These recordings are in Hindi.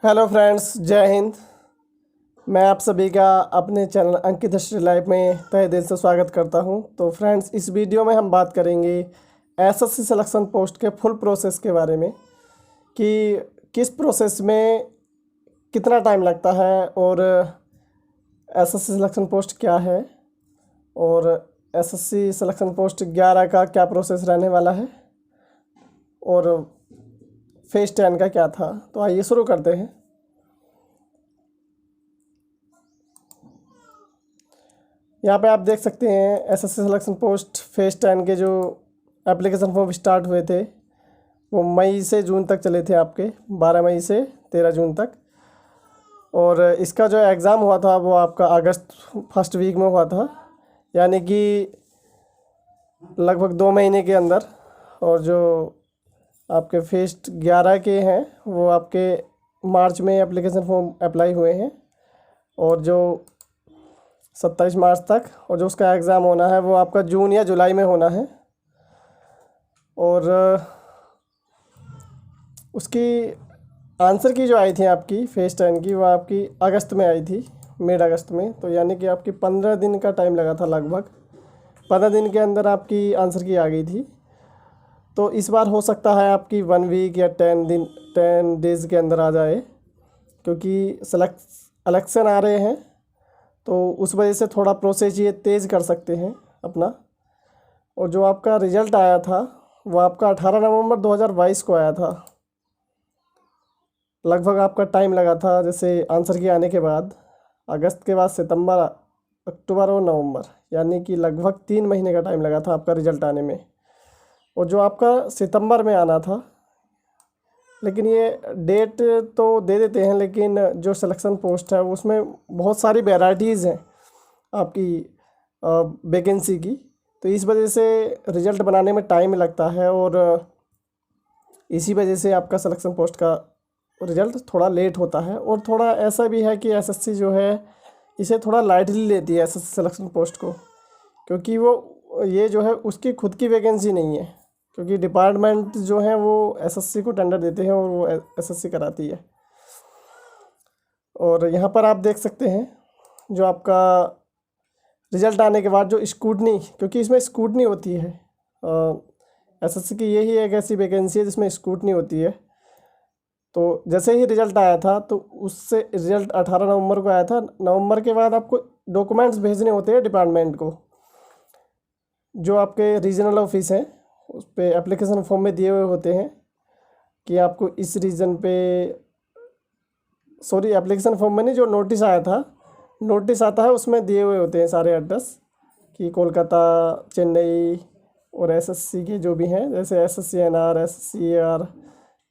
हेलो फ्रेंड्स, जय हिंद। मैं आप सभी का अपने चैनल अंकित हिस्ट्री लाइव में तहे दिल से स्वागत करता हूं। तो फ्रेंड्स, इस वीडियो में हम बात करेंगे एसएससी सिलेक्शन पोस्ट के फुल प्रोसेस के बारे में कि किस प्रोसेस में कितना टाइम लगता है और एसएससी सिलेक्शन पोस्ट क्या है और एसएससी सिलेक्शन पोस्ट 11 का क्या प्रोसेस रहने वाला है और फेज 10 का क्या था। तो आइए शुरू करते हैं। यहाँ पे आप देख सकते हैं एसएससी सिलेक्शन पोस्ट फेज 10 के जो एप्लीकेशन फॉर्म स्टार्ट हुए थे वो मई से जून तक चले थे, आपके 12 मई से 13 जून तक। और इसका जो एग्ज़ाम हुआ था वो आपका अगस्त फर्स्ट वीक में हुआ था, यानी कि लगभग 2 महीने के अंदर। और जो आपके फेज 11 के हैं वो आपके मार्च में एप्लीकेशन फॉर्म अप्लाई हुए हैं और जो 27 मार्च तक, और जो उसका एग्ज़ाम होना है वो आपका जून या जुलाई में होना है। और उसकी आंसर की जो आई थी आपकी फेज 10 की, वो आपकी अगस्त में आई थी, मिड अगस्त में। तो यानी कि आपकी 15 दिन का टाइम लगा था, लगभग 15 दिन के अंदर आपकी आंसर की आ गई थी। तो इस बार हो सकता है आपकी 1 वीक या 10 डेज़ के अंदर आ जाए, क्योंकि इलेक्शन आ रहे हैं तो उस वजह से थोड़ा प्रोसेस ये तेज़ कर सकते हैं अपना। और जो आपका रिज़ल्ट आया था वो आपका 18 नवंबर 2022 को आया था। लगभग आपका टाइम लगा था, जैसे आंसर की आने के बाद अगस्त के बाद सितंबर, अक्टूबर और नवंबर, यानी कि लगभग 3 महीने का टाइम लगा था आपका रिज़ल्ट आने में। और जो आपका सितंबर में आना था, लेकिन ये डेट तो दे देते हैं, लेकिन जो सिलेक्शन पोस्ट है उसमें बहुत सारी वेराइटीज़ हैं आपकी वैकेंसी की। तो इस वजह से रिज़ल्ट बनाने में टाइम लगता है और इसी वजह से आपका सिलेक्शन पोस्ट का रिज़ल्ट थोड़ा लेट होता है। और थोड़ा ऐसा भी है कि एसएससी जो है इसे थोड़ा लाइटली लेती है एसएससी सिलेक्शन पोस्ट को, क्योंकि वो ये जो है उसकी खुद की वैकेंसी नहीं है, क्योंकि डिपार्टमेंट जो है वो एसएससी को टेंडर देते हैं और वो एसएससी कराती है। और यहाँ पर आप देख सकते हैं जो आपका रिज़ल्ट आने के बाद जो स्क्रूटनी, क्योंकि इसमें स्क्रूटनी होती है, एसएससी की यही एक ऐसी वैकेंसी है जिसमें स्क्रूटनी होती है। तो जैसे ही रिज़ल्ट आया था तो उससे रिज़ल्ट 18 नवंबर को आया था। नवंबर के बाद आपको डॉक्यूमेंट्स भेजने होते हैं डिपार्टमेंट को, जो आपके रीजनल ऑफिस हैं उस पर एप्लीकेशन फॉर्म में दिए हुए होते हैं कि आपको इस रीजन पे, सॉरी एप्लीकेशन फॉर्म में नहीं, जो नोटिस आया था, नोटिस आता है उसमें दिए हुए होते हैं सारे एड्रेस कि कोलकाता, चेन्नई और एसएससी के जो भी हैं, जैसे SSC NR, SSC AR,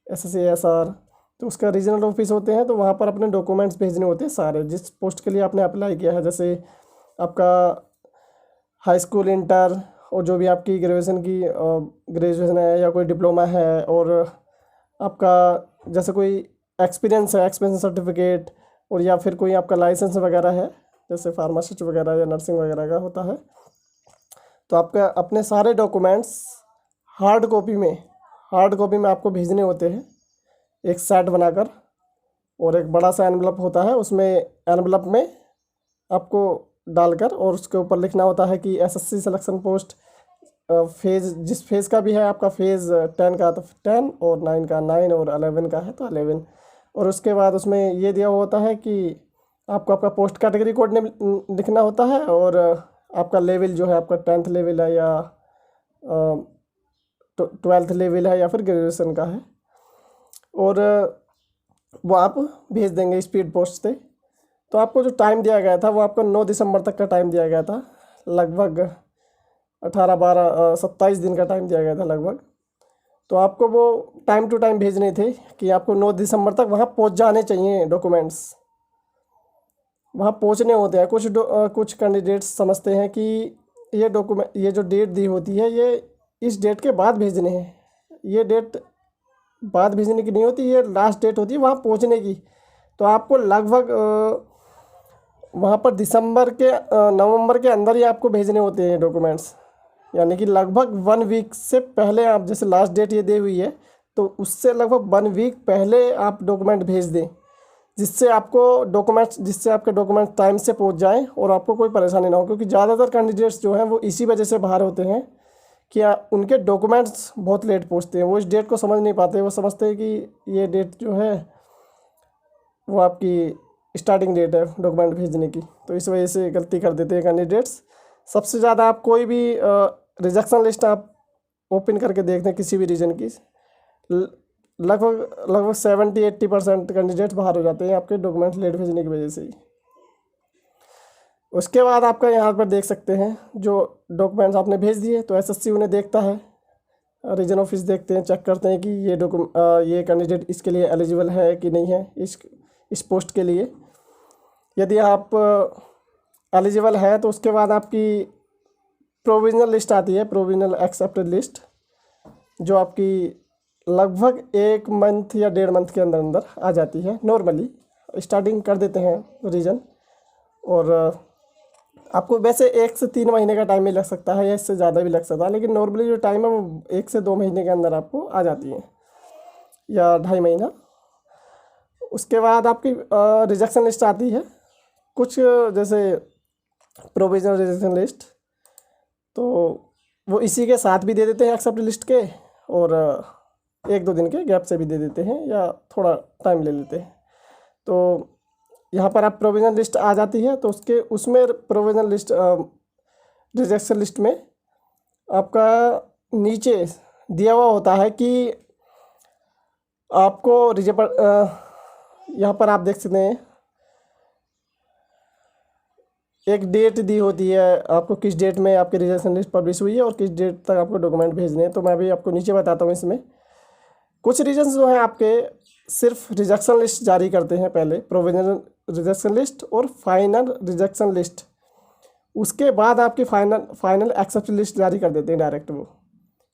SSC SR, तो उसका रीजनल ऑफिस होते हैं। तो वहाँ पर अपने डॉक्यूमेंट्स भेजने होते हैं सारे, जिस पोस्ट के लिए आपने अप्लाई किया है। जैसे आपका हाई स्कूल, इंटर और जो भी आपकी ग्रेजुएशन है या कोई डिप्लोमा है, और आपका जैसे कोई एक्सपीरियंस है, एक्सपीरियंस सर्टिफिकेट, और या फिर कोई आपका लाइसेंस वगैरह है, जैसे फार्मासिस्ट वगैरह या नर्सिंग वगैरह का होता है। तो आपका अपने सारे डॉक्यूमेंट्स हार्ड कॉपी में आपको भेजने होते हैं, एक सेट बनाकर। और एक बड़ा सा एनवलप होता है, उसमें एनवलप में आपको डालकर, और उसके ऊपर लिखना होता है कि एसएससी सिलेक्शन पोस्ट फेज़, जिस फेज़ का भी है आपका, फेज़ 10 का तो 10 और 9 का 9 और 11 का है तो 11। और उसके बाद उसमें ये दिया हुआ होता है कि आपको आपका पोस्ट कैटेगरी कोड लिखना होता है, और आपका लेवल जो है आपका 10th लेवल है या 12th लेवल है या फिर ग्रेजुएशन का है। और वो आप भेज देंगे स्पीड पोस्ट से। तो आपको जो टाइम दिया गया था वो आपको 9 दिसंबर तक का टाइम दिया गया था, लगभग 27 दिन का टाइम दिया गया था लगभग। तो आपको वो टाइम टू टाइम भेजने थे कि आपको 9 दिसंबर तक वहाँ पहुँच जाने चाहिए, डॉक्यूमेंट्स वहाँ पहुँचने होते हैं। कुछ कैंडिडेट्स समझते हैं कि ये जो डेट दी होती है ये इस डेट के बाद भेजने हैं। ये डेट बाद भेजने की नहीं होती, ये लास्ट डेट होती है वहाँ पहुँचने की। तो आपको लगभग वहाँ पर नवंबर के अंदर ही आपको भेजने होते हैं डॉक्यूमेंट्स, यानी कि लगभग 1 वीक से पहले आप, जैसे लास्ट डेट ये दी हुई है तो उससे लगभग 1 वीक पहले आप डॉक्यूमेंट भेज दें। जिससे आपके डॉक्यूमेंट टाइम से पहुंच जाएं और आपको कोई परेशानी ना हो, क्योंकि ज़्यादातर कैंडिडेट्स जो हैं वो इसी वजह से बाहर होते हैं कि उनके डॉक्यूमेंट्स बहुत लेट पहुंचते हैं। वो इस डेट को समझ नहीं पाते, वो समझते हैं कि ये डेट जो है वो आपकी स्टार्टिंग डेट है डॉक्यूमेंट भेजने की, तो इस वजह से गलती कर देते हैं कैंडिडेट्स। सबसे ज़्यादा आप कोई भी रिजेक्शन लिस्ट आप ओपन करके देखते हैं किसी भी रीजन की, लगभग लगभग 70-80% कैंडिडेट्स बाहर हो जाते हैं आपके डॉक्यूमेंट लेट भेजने की वजह से ही। उसके बाद आपका यहाँ पर देख सकते हैं जो डॉक्यूमेंट्स आपने भेज दिए, तो एसएससी उन्हें देखता है, रीजन ऑफिस देखते हैं, चेक करते हैं कि ये कैंडिडेट इसके लिए एलिजिबल है कि नहीं है इस पोस्ट के लिए। यदि आप एलिजिबल है तो उसके बाद आपकी प्रोविजनल लिस्ट आती है, प्रोविजनल एक्सेप्टेड लिस्ट, जो आपकी लगभग 1 मंथ या 1.5 मंथ के अंदर अंदर आ जाती है। नॉर्मली स्टार्टिंग कर देते हैं रीजन, और आपको वैसे 1 से 3 महीने का टाइम भी लग सकता है या इससे ज़्यादा भी लग सकता है, लेकिन नॉर्मली जो टाइम है वो 1 से 2 महीने के अंदर आपको आ जाती है, या 2.5 महीना। उसके बाद आपकी रिजेक्शन लिस्ट आती है कुछ, जैसे प्रोविजनल रिजेक्शन लिस्ट, तो वो इसी के साथ भी दे देते हैं एक्सेप्ट लिस्ट के, और 1-2 दिन के गैप से भी दे देते हैं या थोड़ा टाइम ले लेते हैं। तो यहाँ पर आप प्रोविजनल लिस्ट आ जाती है, तो उसमें प्रोविजनल लिस्ट रिजेक्शन लिस्ट में आपका नीचे दिया हुआ होता है कि आपको यहाँ पर आप देख सकते हैं एक डेट दी होती है आपको, किस डेट में आपकी रिजेक्शन लिस्ट पब्लिश हुई है और किस डेट तक आपको डॉक्यूमेंट भेजने हैं। तो मैं भी आपको नीचे बताता हूँ। इसमें कुछ रीजन्स जो हैं आपके सिर्फ रिजेक्शन लिस्ट जारी करते हैं, पहले प्रोविजनल रिजेक्शन लिस्ट और फाइनल रिजेक्शन लिस्ट, उसके बाद आपकी फाइनल एक्सेप्ट लिस्ट जारी कर देते हैं डायरेक्ट वो,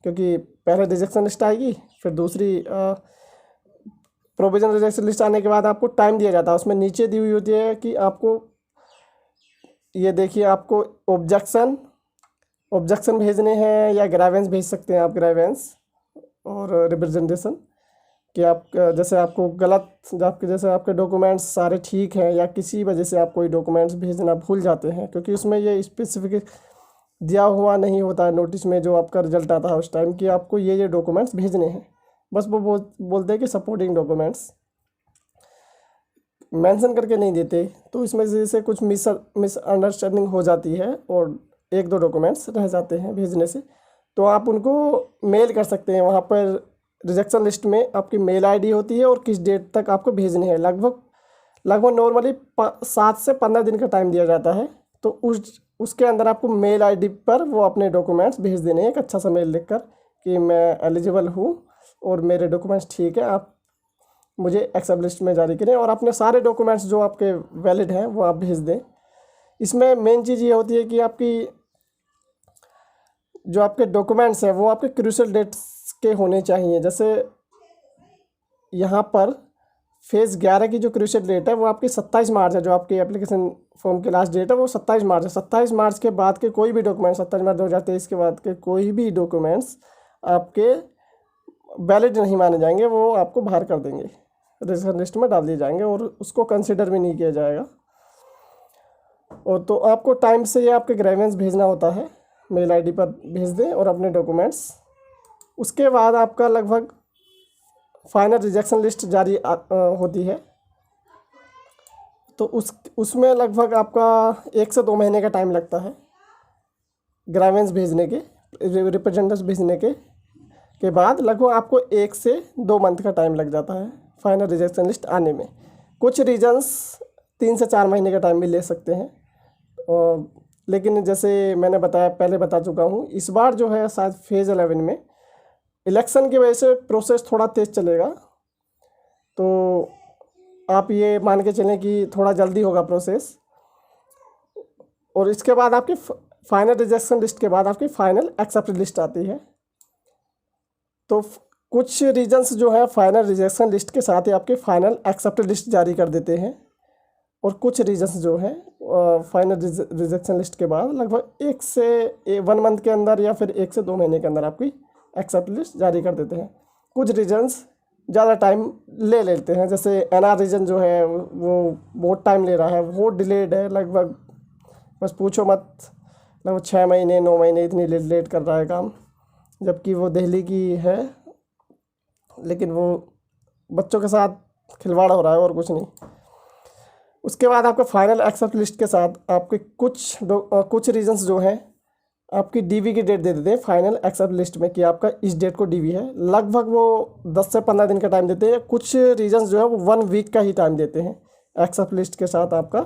क्योंकि पहले रिजेक्शन लिस्ट आएगी, फिर दूसरी प्रोविजनल रिजेक्शन लिस्ट आने के बाद आपको टाइम दिया जाता है। उसमें नीचे दी हुई होती है कि आपको, ये देखिए, आपको ऑब्जेक्शन भेजने हैं या ग्रावेंस भेज सकते हैं आप, ग्रावेंस और रिप्रेजेंटेशन, कि आप जैसे आपको जैसे आपके डॉक्यूमेंट्स सारे ठीक हैं या किसी वजह से आप कोई डॉक्यूमेंट्स भेजना भूल जाते हैं, क्योंकि उसमें ये स्पेसिफिक दिया हुआ नहीं होता है नोटिस में जो आपका रिजल्ट आता है उस टाइम, कि आपको ये डॉक्यूमेंट्स भेजने हैं। बस वो बोलते हैं कि सपोर्टिंग डॉक्यूमेंट्स मेंशन करके नहीं देते, तो इसमें जैसे कुछ मिसअंडरस्टैंडिंग हो जाती है और 1-2 डॉक्यूमेंट्स रह जाते हैं भेजने से। तो आप उनको मेल कर सकते हैं, वहाँ पर रिजेक्शन लिस्ट में आपकी मेल आईडी होती है और किस डेट तक आपको भेजने हैं। लगभग नॉर्मली 7 से 15 दिन का टाइम दिया जाता है, तो उसके अंदर आपको मेल आईडी पर वो अपने डॉक्यूमेंट्स भेज देने हैं, एक अच्छा सा मेल लिखकर कि मैं एलिजिबल हूँ और मेरे डॉक्यूमेंट्स ठीक है, आप मुझे एक्सेप्ट लिस्ट में जारी करें, और अपने सारे डॉक्यूमेंट्स जो आपके वैलिड हैं वो आप भेज दें। इसमें मेन चीज़ ये होती है कि जो आपके डॉक्यूमेंट्स हैं वो आपके क्रूशियल डेट्स के होने चाहिए। जैसे यहाँ पर फेज़ 11 की जो क्रूशियल डेट है वो आपकी 27 मार्च है, जो आपकी एप्लीकेशन फॉर्म की लास्ट डेट है वो 27 मार्च है। 27 मार्च के बाद के कोई भी डॉक्यूमेंट्स, 27 मार्च 2023 के बाद के कोई भी डॉक्यूमेंट्स आपके वैलिड नहीं माने जाएंगे, वो आपको बाहर कर देंगे, रिजेक्शन लिस्ट में डाल दिए जाएंगे और उसको कंसिडर भी नहीं किया जाएगा। और तो आपको टाइम से ये आपके ग्रेवेंस भेजना होता है, मेल आईडी पर भेज दें और अपने डॉक्यूमेंट्स। उसके बाद आपका लगभग फाइनल रिजेक्शन लिस्ट जारी होती है, तो उसमें लगभग आपका 1 से 2 महीने का टाइम लगता है ग्रेवेंस भेजने के, रिप्रेजेंटेटिव्स भेजने के बाद लगभग आपको 1 से 2 मंथ का टाइम लग जाता है फाइनल रिजेक्शन लिस्ट आने में। कुछ रीजन्स 3 से 4 महीने का टाइम भी ले सकते हैं, लेकिन जैसे मैंने पहले बता चुका हूँ, इस बार जो है शायद फेज़ 11 में इलेक्शन की वजह से प्रोसेस थोड़ा तेज़ चलेगा, तो आप ये मान के चलें कि थोड़ा जल्दी होगा प्रोसेस। और इसके बाद आपकी फाइनल रिजेक्शन लिस्ट के बाद आपकी फाइनल एक्सेप्टेड लिस्ट आती है। तो कुछ रीजन्स जो है फाइनल रिजेक्शन लिस्ट के साथ ही आपके फाइनल एक्सेप्टेड लिस्ट जारी कर देते हैं, और कुछ रीजन्स जो हैं फाइनल रिजेक्शन लिस्ट के बाद लगभग 1 से 1 मंथ के अंदर या फिर 1 से 2 महीने के अंदर आपकी एक्सेप्ट लिस्ट जारी कर देते हैं। कुछ रीजन्स ज़्यादा टाइम ले लेते हैं। जैसे एनआर रीजन जो है वो बहुत टाइम ले रहा है, वो डिलेड है लगभग, बस पूछो मत, लगभग 6 महीने 9 महीने इतनी लेट कर रहा है काम, जबकि वो दिल्ली की है, लेकिन वो बच्चों के साथ खिलवाड़ हो रहा है और कुछ नहीं। उसके बाद आपका फाइनल एक्सेप्ट लिस्ट के साथ आपके कुछ रीजन्स जो हैं आपकी डीवी की डेट दे देते हैं फाइनल एक्सेप्ट लिस्ट में कि आपका इस डेट को डीवी है। लगभग वो 10 से 15 दिन का टाइम देते हैं। कुछ रीजन्स जो है वो 1 वीक का ही टाइम देते हैं एक्सेप्ट लिस्ट के साथ आपका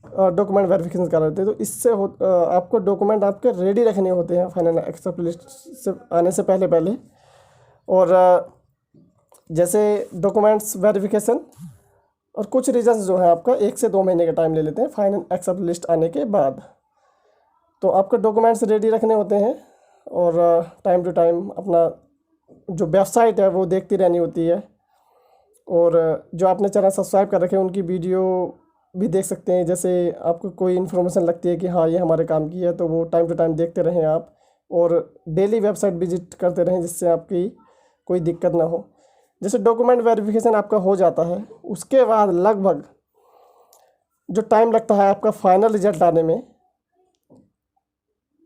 डॉक्यूमेंट वेरिफिकेशन करा देते हैं। तो इससे आपको डॉक्यूमेंट आपके रेडी रखने होते हैं फाइनल एक्सेप्ट लिस्ट से आने से पहले पहले। और जैसे डॉक्यूमेंट्स वेरिफिकेशन और कुछ रीजन्स जो है आपका 1 से 2 महीने का टाइम ले लेते हैं फाइनल एक्सेप्ट लिस्ट आने के बाद। तो आपके डॉक्यूमेंट्स रेडी रखने होते हैं और टाइम टू टाइम अपना जो वेबसाइट है वो देखती रहनी होती है। और जो आपने चैनल सब्सक्राइब कर रखे हैं उनकी वीडियो भी देख सकते हैं। जैसे आपको कोई इन्फॉर्मेशन लगती है कि हाँ ये हमारे काम की है, तो वो टाइम टू टाइम देखते रहें आप, और डेली वेबसाइट विजिट करते रहें जिससे आपकी कोई दिक्कत ना हो। जैसे डॉक्यूमेंट वेरिफिकेशन आपका हो जाता है, उसके बाद लगभग जो टाइम लगता है आपका फाइनल रिजल्ट आने में,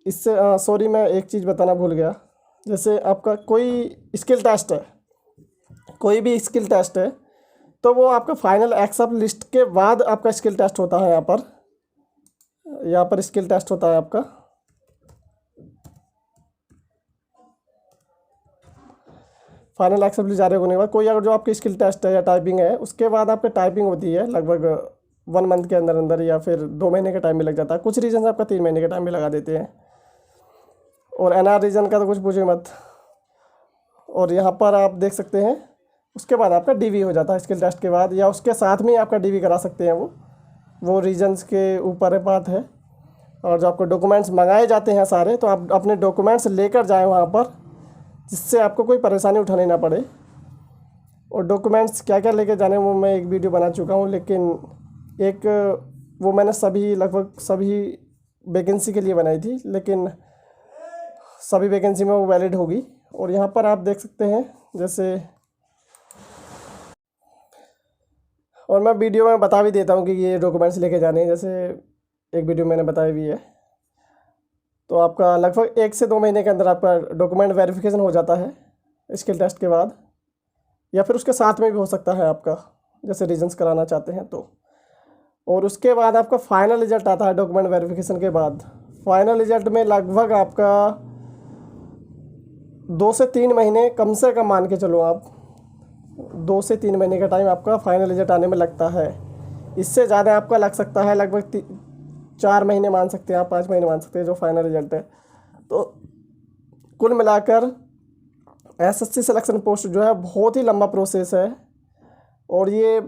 इससे सॉरी मैं एक चीज़ बताना भूल गया। जैसे आपका कोई स्किल टेस्ट है, कोई भी स्किल टेस्ट है, तो वो आपका फाइनल एक्सेप्ट लिस्ट के बाद आपका स्किल टेस्ट होता है। यहाँ पर स्किल टेस्ट होता है आपका। फाइनल एक्सेप्ट लिस्ट जारी होने के बाद कोई अगर जो आपकी स्किल टेस्ट है या टाइपिंग है, उसके बाद आपकी टाइपिंग होती है लगभग 1 मंथ के अंदर अंदर, या फिर 2 महीने का टाइम भी लग जाता है। कुछ रीजन आपका 3 महीने का टाइम भी लगा देते हैं। और एनआर रीजन का तो कुछ पूछे मत। और यहाँ पर आप देख सकते हैं उसके बाद आपका डीवी हो जाता है स्किल टेस्ट के बाद, या उसके साथ में आपका डीवी करा सकते हैं। वो रीजन्स के ऊपर है बात है। और जो आपको डॉक्यूमेंट्स मंगाए जाते हैं सारे, तो आप अपने डॉक्यूमेंट्स लेकर जाएं वहाँ पर, जिससे आपको कोई परेशानी उठानी ना पड़े। और डॉक्यूमेंट्स क्या क्या लेके जाने वो मैं एक वीडियो बना चुका हूँ, लेकिन एक वो मैंने लगभग सभी वैकेंसी के लिए बनाई थी, लेकिन सभी वैकेंसी में वो वैलिड होगी। और यहाँ पर आप देख सकते हैं जैसे, और मैं वीडियो में बता भी देता हूँ कि ये डॉक्यूमेंट्स लेके जाने हैं, जैसे एक वीडियो मैंने बताई भी है। तो आपका लगभग 1 से 2 महीने के अंदर आपका डॉक्यूमेंट वेरिफिकेशन हो जाता है स्किल टेस्ट के बाद, या फिर उसके साथ में भी हो सकता है आपका, जैसे रीजन्स कराना चाहते हैं तो। और उसके बाद आपका फाइनल रिजल्ट आता है डॉक्यूमेंट वेरिफिकेशन के बाद। फाइनल रिजल्ट में लगभग आपका 2 से 3 महीने कम से कम मान के चलो आप, 2 से 3 महीने का टाइम आपका फाइनल रिजल्ट आने में लगता है। इससे ज़्यादा आपका लग सकता है, लगभग 4 महीने मान सकते हैं आप, 5 महीने मान सकते हैं जो फाइनल रिजल्ट है। तो कुल मिलाकर एसएससी सिलेक्शन पोस्ट जो है बहुत ही लंबा प्रोसेस है। और ये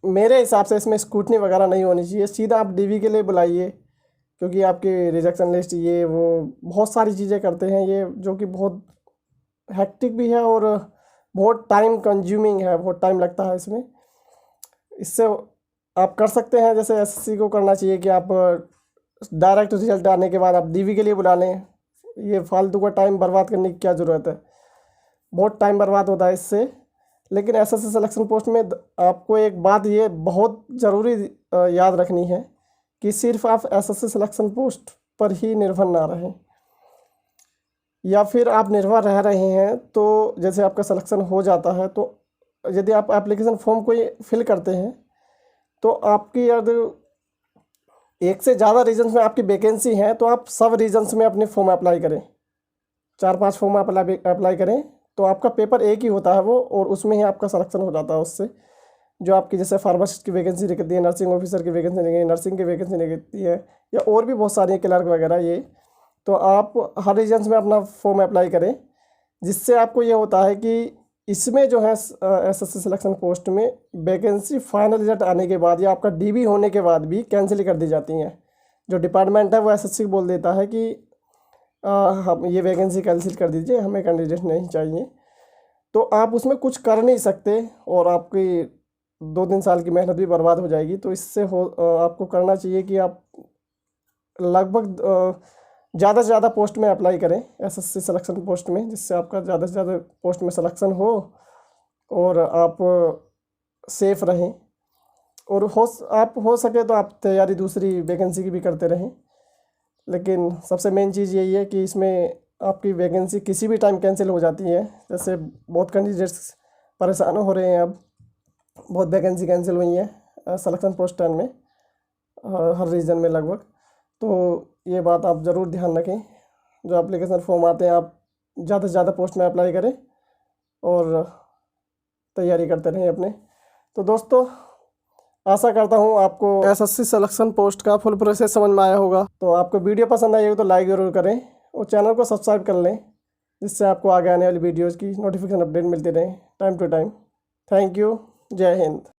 मेरे हिसाब से इसमें स्क्रूटनी वगैरह नहीं होनी चाहिए, सीधा आप डीवी के लिए बुलाइए, क्योंकि आपकी रिजेक्शन लिस्ट ये वो बहुत सारी चीज़ें करते हैं ये, जो कि बहुत हेक्टिक भी है और बहुत टाइम कंज्यूमिंग है, बहुत टाइम लगता है इसमें। इससे आप कर सकते हैं, जैसे एसएससी को करना चाहिए कि आप डायरेक्ट रिजल्ट आने के बाद आप डीवी के लिए बुला लें। ये फालतू का टाइम बर्बाद करने की क्या ज़रूरत है, बहुत टाइम बर्बाद होता है इससे। लेकिन एसएससी सिलेक्शन पोस्ट में आपको एक बात ये बहुत ज़रूरी याद रखनी है कि सिर्फ आप एसएससी सिलेक्शन पोस्ट पर ही निर्भर ना रहें, या फिर आप निर्भर रह रहे हैं तो जैसे आपका सिलेक्शन हो जाता है, तो यदि आप एप्लीकेशन फॉर्म को फिल करते हैं तो आपकी यदि 1 से ज़्यादा रीजन्स में आपकी वैकेंसी है, तो आप सब रीजन्स में अपने फॉर्म अप्लाई करें, 4-5 फॉर्म अप्लाई करें, तो आपका पेपर एक ही होता है वो, और उसमें ही आपका सिलेक्शन हो जाता है उससे। जो आपकी जैसे फार्मासिस्ट की वैकेंसी निकलती है, नर्सिंग ऑफिसर की वैकेंसी निकलती है, नर्सिंग की वैकेंसी निकलती है, या और भी बहुत सारी क्लर्क वगैरह ये, तो आप हर रीजन्स में अपना फॉर्म अप्लाई करें। जिससे आपको ये होता है कि इसमें जो है एसएससी सिलेक्शन पोस्ट में वैकेंसी फाइनल रिजल्ट आने के बाद या आपका डीबी होने के बाद भी कैंसिल कर दी जाती हैं। जो डिपार्टमेंट है वो एसएससी को बोल देता है कि हम ये वैकेंसी कैंसिल कर दीजिए, हमें कैंडिडेट नहीं चाहिए। तो आप उसमें कुछ कर नहीं सकते और आपकी 2-3 साल की मेहनत भी बर्बाद हो जाएगी। तो इससे आपको करना चाहिए कि आप लगभग ज़्यादा से ज़्यादा पोस्ट में अप्लाई करें एसएससी सिलेक्शन पोस्ट में, जिससे आपका ज़्यादा से ज़्यादा पोस्ट में सिलेक्शन हो और आप सेफ रहें। और आप हो सके तो आप तैयारी दूसरी वैकेंसी की भी करते रहें। लेकिन सबसे मेन चीज़ यही है कि इसमें आपकी वैकेंसी किसी भी टाइम कैंसिल हो जाती है। जैसे बहुत कैंडिडेट्स परेशान हो रहे हैं, अब बहुत वैकेंसी कैंसिल हुई है सिलेक्शन पोस्ट 10 में, हर रीजन में लगभग। तो ये बात आप ज़रूर ध्यान रखें। जो एप्लीकेशन फॉर्म आते हैं आप ज़्यादा से ज़्यादा पोस्ट में अप्लाई करें और तैयारी करते रहें अपने। तो दोस्तों, आशा करता हूँ आपको एसएससी सिलेक्शन पोस्ट का फुल प्रोसेस समझ में आया होगा। तो आपको वीडियो पसंद आई हो तो लाइक ज़रूर करें और चैनल को सब्सक्राइब कर लें, जिससे आपको आगे आने वाली वीडियोज़ की नोटिफिकेशन अपडेट मिलती रहे time to time. Thank you. जय हिंद।